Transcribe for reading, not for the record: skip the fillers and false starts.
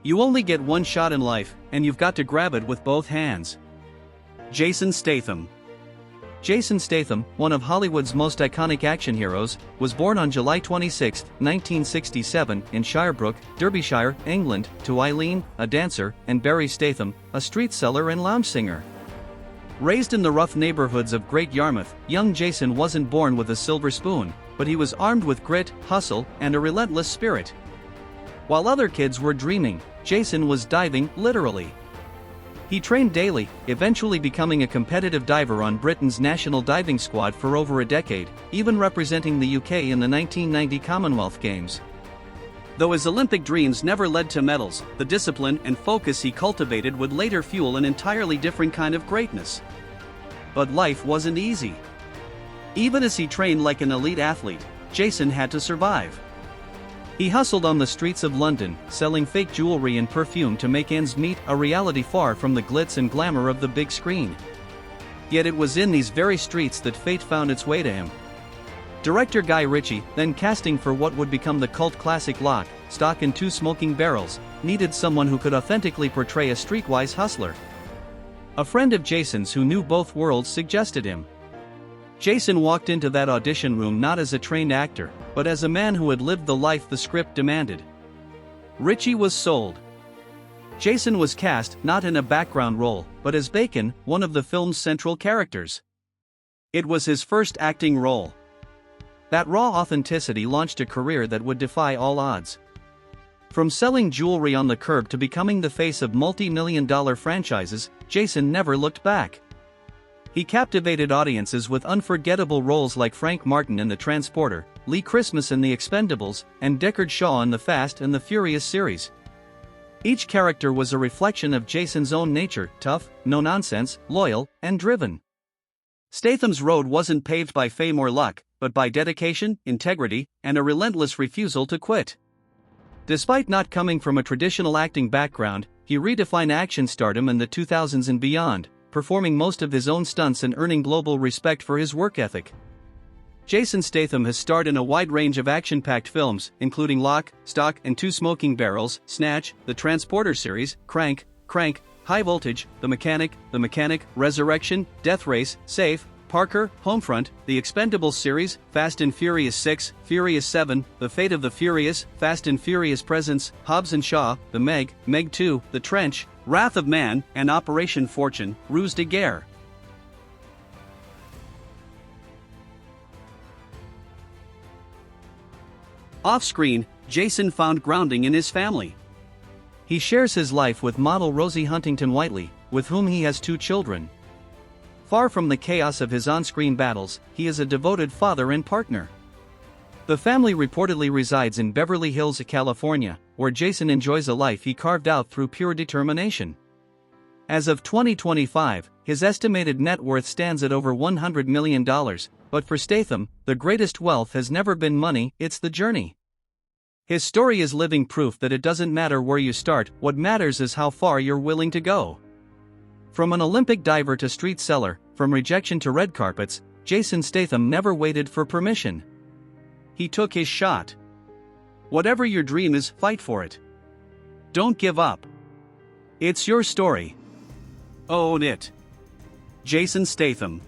You only get one shot in life, and you've got to grab it with both hands. Jason Statham. Jason Statham, one of Hollywood's most iconic action heroes, was born on July 26, 1967, in Shirebrook, Derbyshire, England, to Eileen, a dancer, and Barry Statham, a street seller and lounge singer. Raised in the rough neighborhoods of Great Yarmouth, young Jason wasn't born with a silver spoon, but he was armed with grit, hustle, and a relentless spirit. While other kids were dreaming, Jason was diving, literally. He trained daily, eventually becoming a competitive diver on Britain's national diving squad for over a decade, even representing the UK in the 1990 Commonwealth Games. Though his Olympic dreams never led to medals, the discipline and focus he cultivated would later fuel an entirely different kind of greatness. But life wasn't easy. Even as he trained like an elite athlete, Jason had to survive. He hustled on the streets of London, selling fake jewelry and perfume to make ends meet, a reality far from the glitz and glamour of the big screen. Yet it was in these very streets that fate found its way to him. Director Guy Ritchie, then casting for what would become the cult classic Lock, Stock and Two Smoking Barrels, needed someone who could authentically portray a streetwise hustler. A friend of Jason's who knew both worlds suggested him. Jason walked into that audition room not as a trained actor, but as a man who had lived the life the script demanded. Ritchie was sold. Jason was cast not in a background role, but as Bacon, one of the film's central characters. It was his first acting role. That raw authenticity launched a career that would defy all odds. From selling jewelry on the curb to becoming the face of multi-million-dollar franchises, Jason never looked back. He captivated audiences with unforgettable roles like Frank Martin in The Transporter, Lee Christmas in The Expendables, and Deckard Shaw in the Fast and the Furious series. Each character was a reflection of Jason's own nature, tough, no-nonsense, loyal, and driven. Statham's road wasn't paved by fame or luck, but by dedication, integrity, and a relentless refusal to quit. Despite not coming from a traditional acting background, he redefined action stardom in the 2000s and beyond, performing most of his own stunts and earning global respect for his work ethic. Jason Statham has starred in a wide range of action-packed films, including Lock, Stock and Two Smoking Barrels, Snatch, The Transporter series, Crank, High Voltage, The Mechanic, Resurrection, Death Race, Safe, Parker, Homefront, The Expendables series, Fast and Furious 6, Furious 7, The Fate of the Furious, Fast and Furious Presents, Hobbs and Shaw, The Meg 2, The Trench, Wrath of Man, and Operation Fortune, Ruse de Guerre. Off-screen, Jason found grounding in his family. He shares his life with model Rosie Huntington-Whiteley, with whom he has 2 children. Far from the chaos of his on-screen battles, he is a devoted father and partner. The family reportedly resides in Beverly Hills, California, where Jason enjoys a life he carved out through pure determination. As of 2025, his estimated net worth stands at over $100 million, but for Statham, the greatest wealth has never been money, it's the journey. His story is living proof that it doesn't matter where you start, what matters is how far you're willing to go. From an Olympic diver to street seller, from rejection to red carpets, Jason Statham never waited for permission. He took his shot. Whatever your dream is, fight for it. Don't give up. It's your story. Own it. Jason Statham.